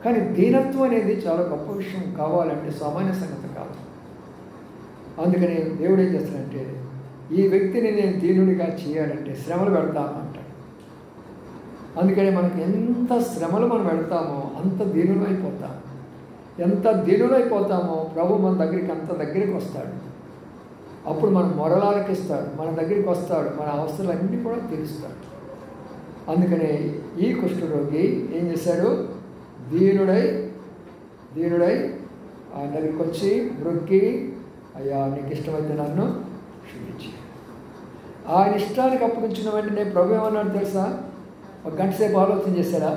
కానీ దీనత్వం అనేది చాలా గొప్ప విషయం. కావాలంటే సామాన్య సంగతి కాదు. అందుకని దేవుడు ఏం చేస్తాడంటే, ఈ వ్యక్తిని నేను దీనుడిగా చేయాలంటే శ్రమలు పెడతాను అంటాడు. అందుకని మనకి ఎంత శ్రమలు మనం పెడతామో అంత దీనులు అయిపోతాం. ఎంత దీనులు అయిపోతామో ప్రభు మన దగ్గరికి అంత దగ్గరికి వస్తాడు. అప్పుడు మనం మొరలాలకిస్తాడు, మన దగ్గరికి వస్తాడు, మన అవసరాలన్నీ కూడా తీరుస్తాడు. అందుకనే ఈ కుష్ఠరోగి ఏం చేశాడు? దీనుడై ఆయన దగ్గరికి వచ్చి మృక్కి, అయ్యా నీకు ఇష్టమైతే నన్ను క్షమించి. ఆయన ఇష్టానికి అప్పగించిన వెంటనే ప్రభు ఏమన్నాడు తెలుసా? ఒక గంట సేపు ఆలోచన చేశాడా?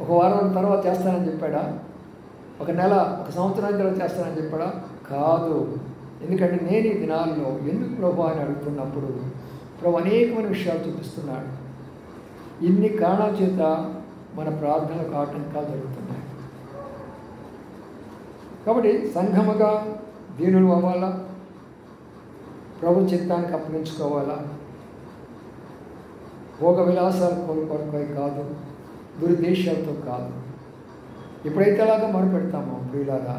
ఒక వారం తర్వాత చేస్తానని చెప్పాడా? ఒక నెల, ఒక సంవత్సరానికి తర్వాత చేస్తానని చెప్పాడా? కాదు. ఎందుకంటే నేను ఈ దినాల్లో ఎందుకు ప్రభు అని అడుగుతున్నప్పుడు ప్రభు అనేకమైన విషయాలు చూపిస్తున్నాడు. ఇన్ని కారణాల చేత మన ప్రార్థనలకు ఆటంకాలు జరుగుతున్నాయి. కాబట్టి సంఘముగా దీనులు అవ్వాలా, ప్రభు చిత్తానికి అప్పగించుకోవాలా. భోగ విలాసాలు కోరుకోవడం కాదు, దురుద్దేశాలతో కాదు. ఎప్పుడైతే అలాగా మొదలుపెడతామో ప్రియులారా,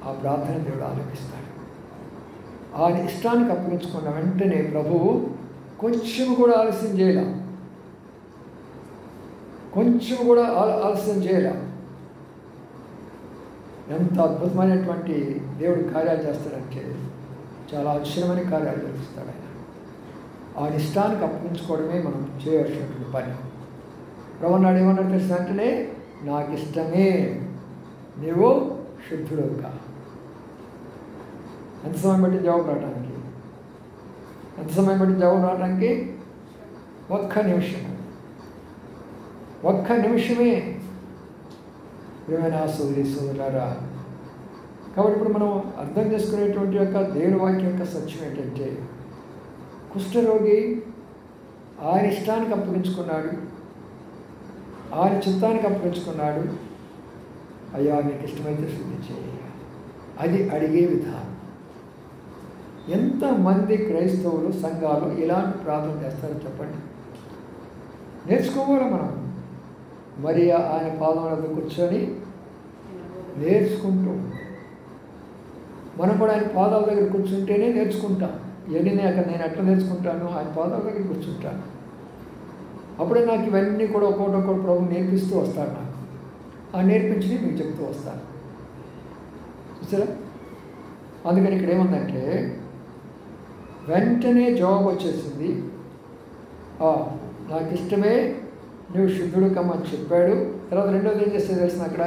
ఆ ప్రార్థన దేవుడు ఆలకిస్తాడు. ఆయన ఇష్టానికి అప్పగించుకున్న వెంటనే ప్రభువు కొంచెం కూడా ఆలస్యం చేయలే. ఎంత అద్భుతమైనటువంటి దేవుడు కార్యాలు చేస్తాడంటే, చాలా ఆశ్చర్యమైన కార్యాలు జరిగిస్తాడు ఆయన. ఆయన ఇష్టానికి అప్పగించుకోవడమే మనం చేయవలసినటువంటి పని. ప్రభు నాడు ఏమన్నాడు తెలిసిన వెంటనే, నాకు ఇష్టమే, నీవు శుద్ధుడు కా. ఎంత సమయం బట్టి జవాబు రావడానికి? ఎంత సమయం బట్టి జవాబు రావడానికి? ఒక్క నిమిషమే. ప్రియమైన సోదరి సోదరులారా, కాబట్టి ఇప్పుడు మనం అర్థం చేసుకునేటువంటి యొక్క దేవుని వాక్యం యొక్క సత్యం ఏంటంటే, కుష్ఠరోగి ఆయన ఇష్టానికి అప్పగించుకున్నాడు, ఆయన చిత్తానికి అప్పగించుకున్నాడు. అయ్యా నీకు ఇష్టమైతే శుద్ధి చేయ, అది అడిగే విధానం. ఎంతమంది క్రైస్తవులు సంఘాలు ఇలాంటి ప్రార్థన చేస్తారో చెప్పండి. నేర్చుకోవాలి మనం. మరి ఆయన పాదం వద్ద కూర్చొని నేర్చుకుంటూ, మనం కూడా ఆయన పాదాల దగ్గర కూర్చుంటేనే నేర్చుకుంటాం. ఇవన్నీ అక్కడ నేను ఎట్లా నేర్చుకుంటాను? ఆయన పాదాల దగ్గర కూర్చుంటాను. అప్పుడే నాకు ఇవన్నీ కూడా ఒక్కొక్కటి ప్రభు నేర్పిస్తూ వస్తాడు. నాకు ఆ నేర్పించి మీకు చెప్తూ వస్తాను. చూసారా? అందుకని ఇక్కడ ఏముందంటే, వెంటనే జవాబు వచ్చేసింది. నాకు ఇష్టమే, నువ్వు శుద్ధుడు కమ్మని చెప్పాడు. తర్వాత రెండోది ఏం చేస్తే తెలిసిన, అక్కడ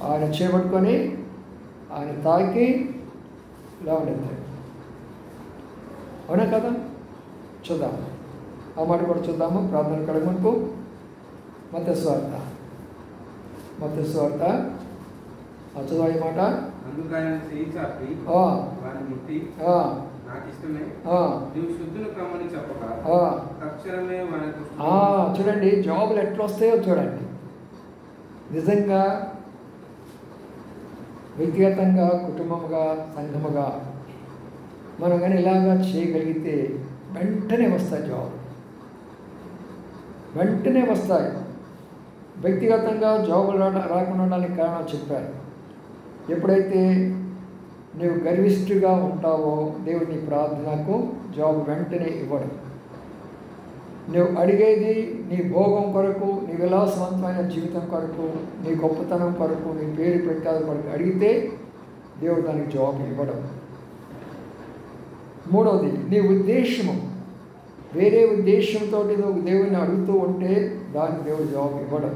ఆయన చేపట్టుకొని ఆయన తాకి లేవనెత్తాడు. అవునా కదా? చూద్దాం, ఆ మాట కూడా చూద్దాము. ప్రార్థన కడగనుకు మత్తయి సువార్త చదువు ఈ మాట. చూడండి జవాబులు ఎట్లా వస్తాయో చూడండి. నిజంగా వ్యక్తిగతంగా, కుటుంబముగా, సంఘముగా మనం కానీ ఇలాగా చేయగలిగితే వెంటనే వస్తాయి జవాబులు, వెంటనే వస్తాయి. వ్యక్తిగతంగా జవాబులు రాకుండా ఉండడానికి కారణం చెప్పారు. ఎప్పుడైతే నీవు గర్విష్ఠుగా ఉంటావో దేవుడు నీ ప్రార్థనకు జవాబు వెంటనే ఇవ్వడం. నువ్వు అడిగేది నీ భోగం కొరకు, నీ విలాసవంతమైన జీవితం కొరకు, నీ గొప్పతనం కొరకు, నీ పేరు ప్రఖ్యాత కొరకు అడిగితే దేవుడు దానికి జవాబు ఇవ్వడం. మూడవది, నీ ఉద్దేశము, వేరే ఉద్దేశంతో నువ్వు దేవుడిని అడుగుతూ ఉంటే దానికి దేవుడు జవాబు ఇవ్వడం.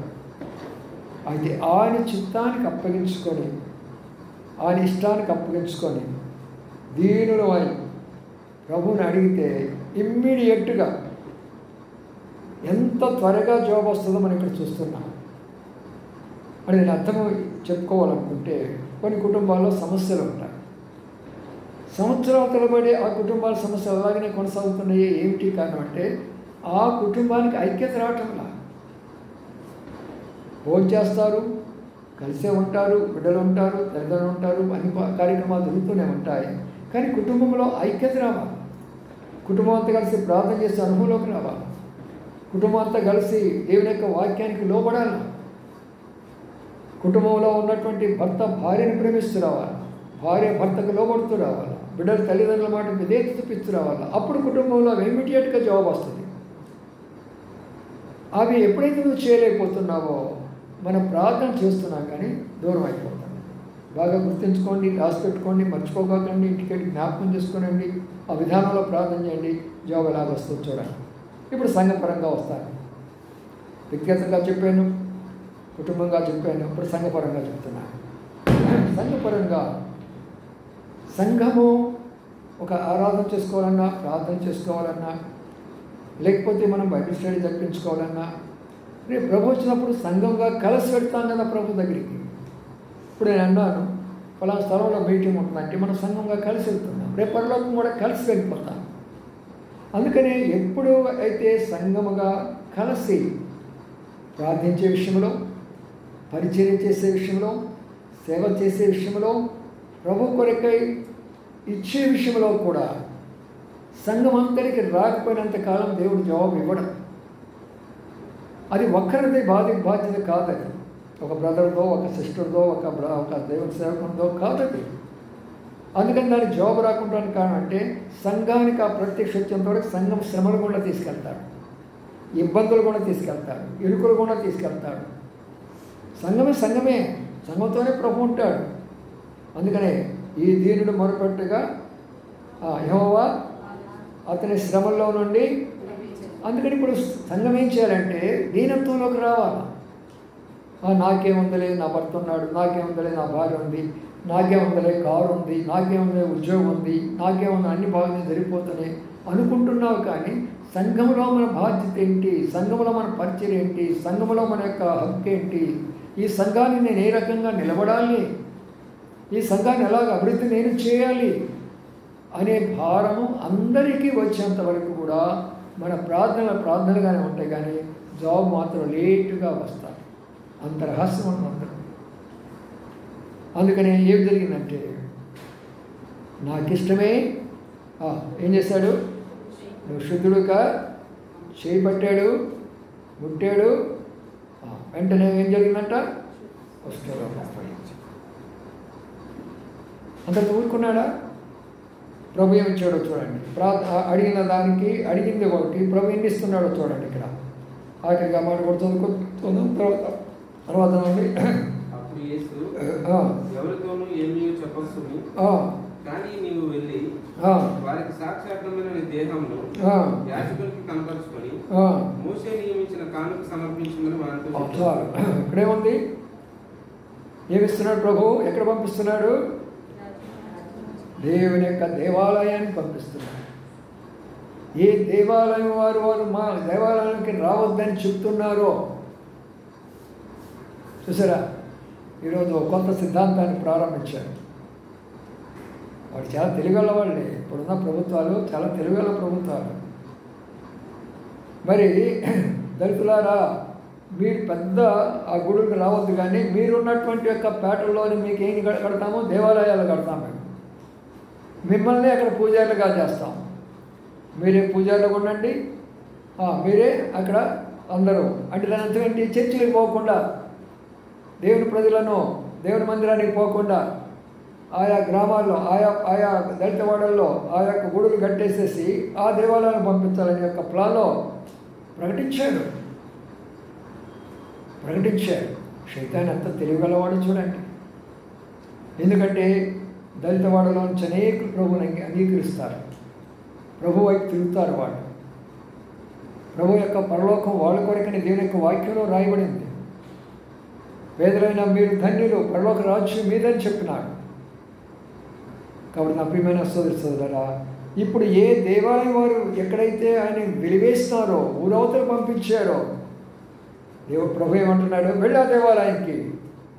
అయితే ఆయన చిత్తానికి అప్పగించుకొని, ఆయన ఇష్టానికి అప్పగించుకొని దీనులు అని ప్రభువుని అడిగితే ఇమ్మీడియట్గా ఎంత త్వరగా జవాబు వస్తుందో మనం ఇక్కడ చూస్తున్నాం. అని నేను అర్థం చెప్పుకోవాలనుకుంటే, కొన్ని కుటుంబాల్లో సమస్యలు ఉంటాయి. సంవత్సరాల తరబడి ఆ కుటుంబాల సమస్యలు అలాగనే కొనసాగుతున్నాయి. ఏమిటి కారణం అంటే, ఆ కుటుంబానికి ఐక్యత రావటంలా. భోజనం చేస్తారు, కలిసే ఉంటారు, బిడ్డలు ఉంటారు, తల్లిదండ్రులు ఉంటారు, అన్ని కార్యక్రమాలు జరుగుతూనే ఉంటాయి. కానీ కుటుంబంలో ఐక్యత రావాలి. కుటుంబం అంతా కలిసి ప్రార్థన చేసే అనుభవంలోకి రావాలి. కుటుంబం అంతా కలిసి దేవుని యొక్క వాక్యానికి లోబడాలి. కుటుంబంలో ఉన్నటువంటి భర్త భార్యను ప్రేమిస్తూ రావాలి, భార్య భర్తకు లోబడుతూ రావాలి, బిడ్డలు తల్లిదండ్రుల మాట విధేయత చూపిస్తూ రావాలి. అప్పుడు కుటుంబంలో ఇమ్మీడియట్గా జవాబు వస్తుంది. అవి ఎప్పుడైతే నువ్వు చేయలేకపోతున్నావో మనం ప్రార్థన చేస్తున్నాం కానీ దూరం అయిపోతాం. బాగా గుర్తుంచుకోండి, రాసి పెట్టుకోండి, మర్చిపోకండి, ఇంటికి జ్ఞాపకం చేసుకోనండి. ఆ విధానంలో ప్రార్థన చేయండి, జవాబు ఎలాగ వస్తుందో చూడండి. ఇప్పుడు సంఘపరంగా వస్తాను. వ్యక్తిగతంగా చెప్పాను, కుటుంబంగా చెప్పాను, ఇప్పుడు సంఘపరంగా చెప్తున్నాను. సంఘపరంగా సంఘము ఒక ఆరాధన చేసుకోవాలన్నా, ప్రార్థన చేసుకోవాలన్నా, లేకపోతే మనం బైబిల్ స్టడీ జరిపించుకోవాలన్నా, రేపు ప్రభు వచ్చినప్పుడు సంఘంగా కలిసి పెడతాం కదా ప్రభు దగ్గరికి. ఇప్పుడు నేను అన్నాను, పలానా స్థలంలో మీటింగ్ ఉంటుందంటే మనం సంఘంగా కలిసి వెళ్తున్నాం, రేపు పరలోకం కూడా కలిసి వెళ్ళిపోతాం. అందుకనే ఎప్పుడు అయితే సంఘముగా కలిసి ప్రార్థించే విషయంలో, పరిచర్య చేసే విషయంలో, సేవ చేసే విషయంలో, ప్రభు కొరకై ఇచ్చే విషయంలో కూడా సంఘం అంతరికి రాకపోయినంత కాలం దేవుడు జవాబు ఇవ్వడం. అది ఒక్కరిది బాధ్యత కాదది. ఒక బ్రదర్దో, ఒక సిస్టర్దో, ఒక దేవుని సేవకునిదో కాదది. అందుకని దానికి జవాబు రాకుండా కారణం అంటే, సంఘానికి ఆ ప్రత్యక్ష వచ్చేంత సంఘం శ్రమలు కూడా తీసుకెళ్తాడు, ఇబ్బందులు కూడా తీసుకెళ్తాడు, ఇరుకులు కూడా తీసుకెళ్తాడు. సంఘమే సంఘంతోనే ప్రభు ఉంటాడు. అందుకనే ఈ దీనుడు మొరపెట్టగా యెహోవా అతని శ్రమల్లో నుండి. అందుకని ఇప్పుడు సంఘం ఏం చేయాలంటే దీనత్వంలోకి రావాలి. నాకేముందలే నా భర్త ఉన్నాడు, నాకేముందలే నా భార్య ఉంది, నాకేముందలే కారు ఉంది, నాకేముందలే ఉద్యోగం ఉంది, నాకేముంది అన్ని బాగానే జరిగిపోతున్నాయి అనుకుంటున్నావు. కానీ సంఘంలో మన బాధ్యత ఏంటి, సంఘంలో మన పరిచయం ఏంటి, సంఘంలో మన యొక్క హక్కు ఏంటి, ఈ సంఘాన్ని నేను ఏ రకంగా నిలబడాలి, ఈ సంఘాన్ని ఎలాగ అభివృద్ధి నేను చేయాలి అనే భారము అందరికీ వచ్చేంత వరకు కూడా మన ప్రార్థనలుగానే ఉంటాయి. కానీ జాబ్ మాత్రం లేటుగా వస్తాయి. అంత రహస్యం అందరం. అందుకని ఏం జరిగిందంటే నాకు ఇష్టమే ఏం చేశాడు, నువ్వు శుద్ధుడుగా చేపట్టాడు, ముట్టాడు. వెంటనే ఏం జరిగిందంట, వస్తాడు. అంతకు ఊరుకున్నాడా? ప్రభు ఏమి ఇచ్చాడో చూడండి. అడిగిన దానికి అడిగింది ఒకటి, ప్రభు ఎన్ని ఇస్తున్నాడో చూడండి. ఇక్కడ ఆఖరిగా మాట కూడా చదువుకుంటున్నాం. తర్వాత నుండి ఎవరితోనూ ఏమీ చెప్పవచ్చును, కానీ నీవు వెళ్ళి వారికి సాక్షాత్మైన నీ దేహంలో యాజకునికి కనపరుచుకొని మోషే నియమించిన కానుక సమర్పించిందని వారితో. ఇక్కడేముంది, ఏమిస్తున్నాడు ప్రభు? ఎక్కడ పంపిస్తున్నాడు? దేవుని యొక్క దేవాలయాన్ని పంపిస్తున్నాడు. ఏ దేవాలయం వారు మా దేవాలయానికి రావద్దని చెప్తున్నారో చూసారా. ఈరోజు కొత్త సిద్ధాంతాన్ని ప్రారంభించారు. వాడు చాలా తెలివిగల వాళ్ళే. ఇప్పుడున్న ప్రభుత్వాలు చాలా తెలివిగల ప్రభుత్వాలు. మరి దళితులారా, మీరు పెద్ద ఆ గుడులకు రావద్దు, కానీ మీరున్నటువంటి యొక్క పేటల్లోని మీకు ఏం కడతాము? దేవాలయాలు కడతాము. మిమ్మల్ని అక్కడ పూజారులుగా చేస్తాం. మీరే పూజారులుగా ఉండండి, మీరే అక్కడ అందరూ. అంటే దాని అంతకంటే చర్చిలకు పోకుండా, దేవుని ప్రజలను దేవుని మందిరానికి పోకుండా ఆయా గ్రామాల్లో ఆయా దళితవాడల్లో ఆ యొక్క గుడులు కట్టేసేసి ఆ దేవాలయాన్ని పంపించాలనే యొక్క ప్లాన్లో ప్రకటించాడు. శైతాన్ అంత తెలివిగలవాడు చూడండి. ఎందుకంటే దళితవాడలో నుంచి అనేక ప్రభువుని అంగీకరిస్తారు, ప్రభు వైపు తిరుగుతారు. వాళ్ళు ప్రభు యొక్క పరలోకం వాళ్ళ కొరకని దేవుని యొక్క వాక్యంలో రాయబడింది. పేదలైన మీరు ధన్యులు, పరలోక రాజ్యం మీదని చెప్పినాడు. కాబట్టి నా ప్రియమైన సోదరులారా, ఇప్పుడు ఏ దేవాలయం వారు ఎక్కడైతే ఆయన వెలివేస్తున్నారో, ఊరవతలు పంపించారో, ప్రభు ఏమంటున్నాడు? వెళ్ళా దేవాలయానికి,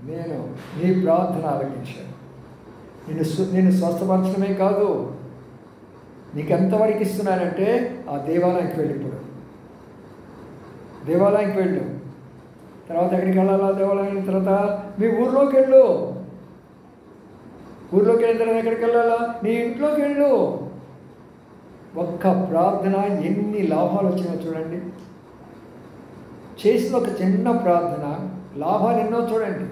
నేను నీ ప్రార్థన ఆలకించాను. నేను స్వస్థపరచడమే కాదు, నీకు ఎంతవరకు ఇస్తున్నానంటే ఆ దేవాలయానికి వెళ్ళి. ఇప్పుడు దేవాలయానికి వెళ్ళు, తర్వాత ఎక్కడికి వెళ్ళాలా? దేవాలయం తర్వాత మీ ఊర్లోకి వెళ్ళు. ఊర్లోకి వెళ్ళిన తర్వాత ఎక్కడికి వెళ్ళాలా? నీ ఇంట్లోకి వెళ్ళు. ఒక్క ప్రార్థన ఎన్ని లాభాలు వచ్చినాయో చూడండి. చేసిన ఒక చిన్న ప్రార్థన లాభాలు ఎన్నో చూడండి.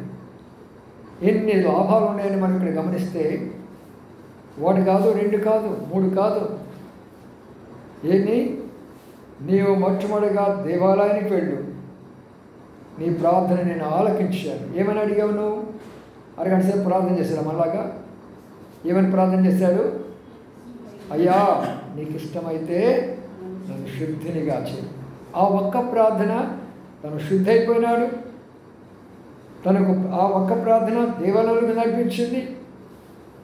ఎన్ని లాభాలు ఉన్నాయని మనం ఇక్కడ గమనిస్తే, 1 కాదు, 2 కాదు, 3 కాదు. ఏంటి? నీవు మొట్టమొదటిగా దేవాలయానికి వెళ్ళు, నీ ప్రార్థన నేను ఆలకించాను. ఏమని అడిగావు నువ్వు? అరగంట సేపు ప్రార్థన చేశాడు. మళ్ళాగా ఏమని ప్రార్థన చేశాడు? అయ్యా, నీకు ఇష్టమైతే నన్ను శుద్ధినిగా చేయి. ఆ ఒక్క ప్రార్థన తను శుద్ధి అయిపోయినాడు. తనకు ఆ ఒక్క ప్రార్థన దేవాలయంలోకి నడిపించింది,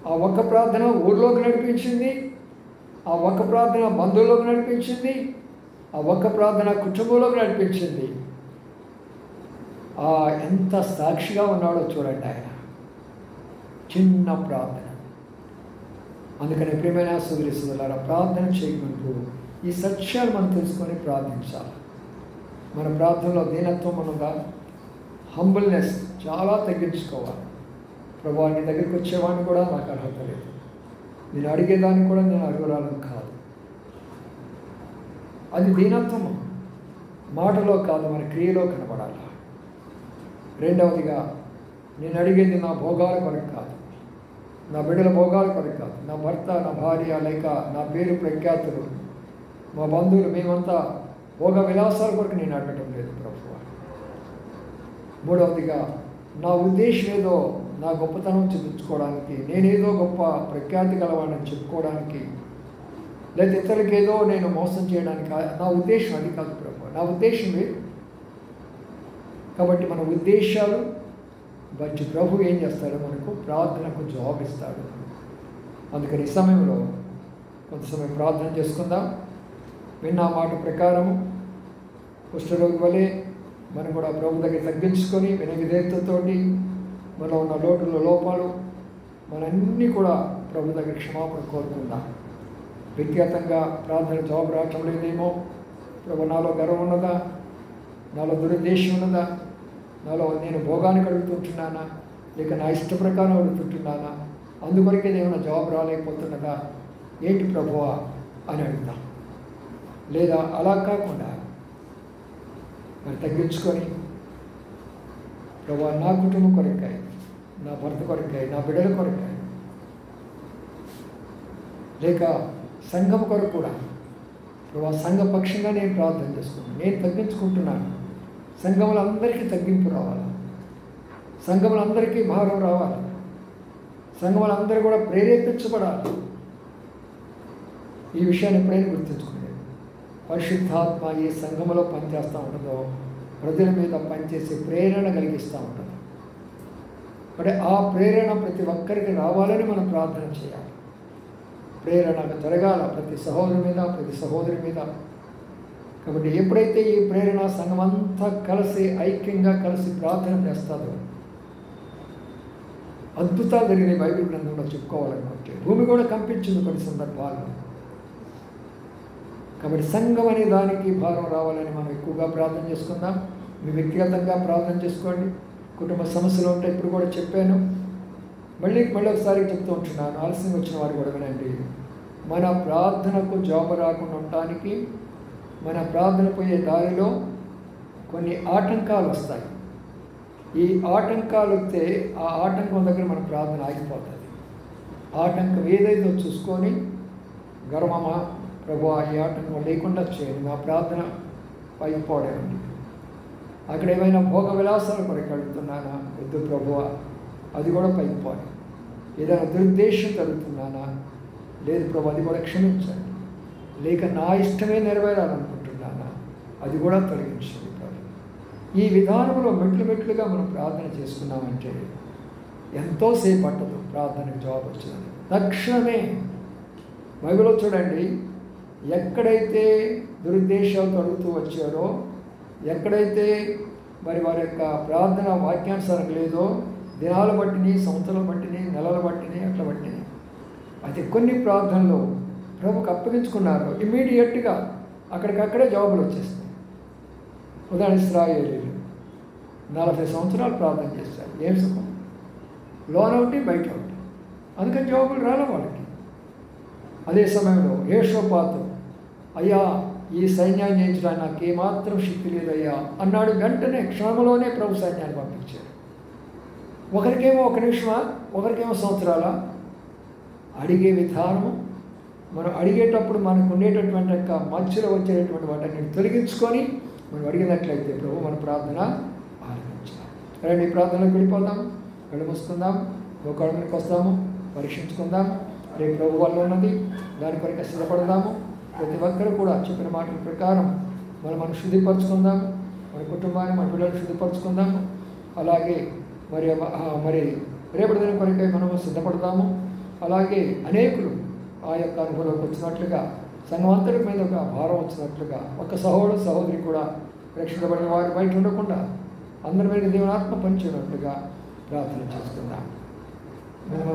ఆ ఒక్క ప్రార్థన ఊర్లోకి నడిపించింది, ఆ ఒక్క ప్రార్థన బంధువుల్లోకి నడిపించింది, ఆ ఒక్క ప్రార్థన కుటుంబంలోకి నడిపించింది. ఎంత సాక్షిగా ఉన్నాడో చూడండి ఆయన. చిన్న ప్రార్థన. అందుకని ప్రియమైన సోదరులారా, ప్రార్థన చేయకుంటూ ఈ సత్యాలు మనం తెలుసుకొని ప్రార్థించాలి. మన ప్రార్థనలో దీనత్వం ఉందా? హంబుల్నెస్ చాలా తగ్గించుకోవాలి. ప్రభువా, నీ దగ్గరికి వచ్చేవాడిని కూడా నాకు అర్హత లేదు, నేను అడిగేదాన్ని కూడా నేను అర్హురాలను కాదు. అది దీనత్వము. మాటలో కాదు, మన క్రియలో కనబడాలి. రెండవదిగా, నేను అడిగేది నా భోగాల కొరకు కాదు, నా బిడ్డల భోగాల కొరకు కాదు, నా భర్త, నా భార్య, లేక నా పేరు ప్రఖ్యాతులు, మా బంధువులు, మేమంతా భోగ విలాసాల కొరకు నేను అడగటం లేదు ప్రభువా. మూడవదిగా, నా ఉద్దేశం ఏదో నా గొప్పతనం చూపించుకోవడానికి, నేనేదో గొప్ప ప్రఖ్యాతి గలవాడిని చెప్పుకోవడానికి, లేదా ఇతరులకి ఏదో నేను మోసం చేయడానికి నా ఉద్దేశం అది కాదు ప్రభు. నా ఉద్దేశం లేదు. కాబట్టి మన ఉద్దేశాలు బట్టి ప్రభు ఏం చేస్తాడో మనకు ప్రార్థనకు జవాబు ఇస్తాడు. అందుకని ఈ సమయంలో కొంత సమయం ప్రార్థన చేసుకుందాం. విన్న మాట ప్రకారం కుష్ఠరోగి వలె మనం కూడా ప్రభు దగ్గర తగ్గించుకొని వినవిధేయతతోటి మనలో ఉన్న లోటుల లోపాలు మనన్నీ కూడా ప్రభు దగ్గర క్షమాపణ కోరుకుందాం. వ్యక్తిగతంగా ప్రార్థన జవాబు రావటం లేదేమో, ప్రభు నాలో గర్వం ఉన్నదా, నాలో దురుద్దేశం ఉన్నదా, నాలో నేను భోగానికి అడుగుతుంటున్నానా, లేక నా ఇష్ట ప్రకారం అడుగుతుంటున్నానా, అందుకొరకే ఏమైనా జవాబు రాలేకపోతున్నదా, ఏంటి ప్రభువా అని అడుగుతాం. లేదా అలా కాకుండా మరి తగ్గించుకొని ప్రభువా నా కుటుంబం కొరకాయి, నా భర్త కొరకాయి, నా బిడ్డల కొరకాయి, లేక సంఘం కొరకు కూడా ప్రభువా సంఘ పక్షంగా నేను ప్రార్థన చేసుకున్నాను, నేను తగ్గించుకుంటున్నాను. సంఘములు అందరికీ తగ్గింపు రావాలి, సంఘములు అందరికీ భారం రావాలి, సంఘములు అందరూ కూడా ప్రేరేపించబడాలి. ఈ విషయాన్ని ఎప్పుడైనా గుర్తుంచుకోండి. పరిశుద్ధాత్మ ఏ సంఘములో పనిచేస్తూ ఉంటుందో ప్రజల మీద పనిచేసే ప్రేరణ కలిగిస్తూ ఉంటుంది. అంటే ఆ ప్రేరణ ప్రతి ఒక్కరికి రావాలని మనం ప్రార్థన చేయాలి. ప్రేరణ జరగాల ప్రతి సహోదరు మీద, ప్రతి సహోదరి మీద. కాబట్టి ఎప్పుడైతే ఈ ప్రేరణ సంఘం అంతా కలిసి ఐక్యంగా కలిసి ప్రార్థన చేస్తారో అద్భుతాలు జరిగిన బైబిల్ గ్రంథంలో చెప్పుకోవాలనుకుంటే భూమి కూడా కంపించింది కొన్ని సందర్భాల్లో. కాబట్టి సంఘం అనే దానికి భారం రావాలని మనం ఎక్కువగా ప్రార్థన చేసుకుందాం. మీ వ్యక్తిగతంగా ప్రార్థన చేసుకోండి. కుటుంబ సమస్యలు ఉంటే ఇప్పుడు కూడా చెప్పాను, మళ్ళీ ఒకసారి చెప్తూ ఉంటున్నాను. ఆలస్యం వచ్చిన వారు కూడా వినండి. మన ప్రార్థనకు జవాబు రాకుండా ఉండటానికి మన ప్రార్థన పోయే దారిలో కొన్ని ఆటంకాలు వస్తాయి. ఈ ఆటంకాలు వస్తే ఆ ఆటంకం దగ్గర మన ప్రార్థన ఆగిపోతుంది. ఆటంకం ఏదైతే చూసుకొని గర్వమా ప్రభు ఈ ఆటంకం లేకుండా చేయండి, నా ప్రార్థన పైపోవడండి. అక్కడ ఏమైనా భోగ విలాసాలు కొరకు అడుగుతున్నానా, వద్దు ప్రభువా అది కూడా పైపోవాలి. ఏదైనా దురుద్దేశం జరుగుతున్నానా, లేదు ప్రభు అది కూడా క్షమించండి. లేక నా ఇష్టమే నెరవేరాలనుకుంటున్నానా, అది కూడా తొలగించండి ప్రభు. ఈ విధానంలో మెట్లుగా మనం ప్రార్థన చేసుకున్నామంటే ఎంతోసేపు పట్టదు ప్రార్థనకు జవాబు వచ్చింది తక్షణమే. బైబిల్లో చూడండి, ఎక్కడైతే దురుద్దేశాలతో అడుగుతూ వచ్చారో, ఎక్కడైతే మరి వారి యొక్క ప్రార్థన వాక్యానుసారం లేదో, దినాల బట్టిని, సంవత్సరాల బట్టిని, నెలల బట్టిని, అట్లా బట్టిని అయితే కొన్ని ప్రార్థనలు ప్రభుకు అప్పగించుకున్నారు. ఇమ్మీడియట్గా అక్కడికక్కడే జవాబులు వచ్చేస్తాయి. ఉదాహరణ ఇశ్రాయేలీయులు 40 సంవత్సరాలు ప్రార్థన చేశారు. ఏం సుఖం, లోన ఒకటి బయట ఒకటి, అందుకని జవాబులు రాలే వాళ్ళకి. అదే సమయంలో యేషోపాతు, అయ్యా ఈ సైన్యాన్ని జయించడానికి నాకు ఏమాత్రం శక్తి లేదయ్యా అన్నాడు. వెంటనే క్షణంలోనే ప్రభు సైన్యాన్ని పంపించాడు. ఒకరికేమో 1 నిమిషమా, ఒకరికేమో సంవత్సరాల. అడిగే విధానం, మనం అడిగేటప్పుడు మనకు ఉండేటటువంటి యొక్క మధ్యలో వచ్చేటటువంటి వాటిని తొలగించుకొని మనం అడిగినట్లయితే ప్రభు మన ప్రార్థన ఆలకించాలి. రండి ప్రార్థనలోకి వెళ్ళిపోదాం, కళ్ళు మూసుకుందాం, ఒక అడుగునికి వస్తాము, పరీక్షించుకుందాం. రేపు ప్రభు వల్ల ఉన్నది, దాని కొరకు సిద్ధపడదాము. ప్రతి ఒక్కరు కూడా చెప్పిన మాటల ప్రకారం మనం శుద్ధిపరచుకుందాం, మన కుటుంబాన్ని, మన పిల్లల్ని శుద్ధిపరచుకుందాము. అలాగే మరి రేపటి దినం కొరకై మనము సిద్ధపడదాము. అలాగే అనేకులు ఆ యొక్క అనుభవంలోకి వచ్చినట్లుగా, సంఘం అంతటి మీద ఒక భారం వచ్చినట్లుగా, ఒక సహోదరు సహోదరి కూడా రక్షించబడిన వారు బయట ఉండకుండా అందరి మీద దేవునాత్మ పనిచేయనట్లుగా ప్రార్థన చేసుకుందాం.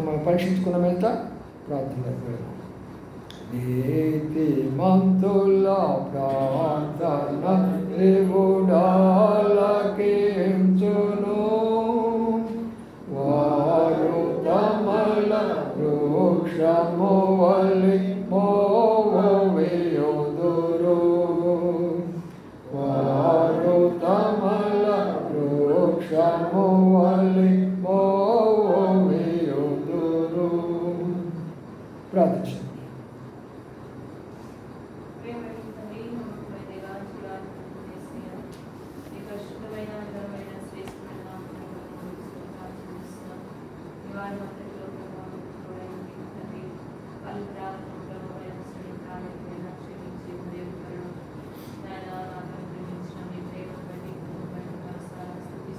మనం పరీక్షించుకున్న మీద ప్రార్థన నీతిమంతుల ప్రార్థన దేవుడాలకించును, వారు తమల వృక్షము వలె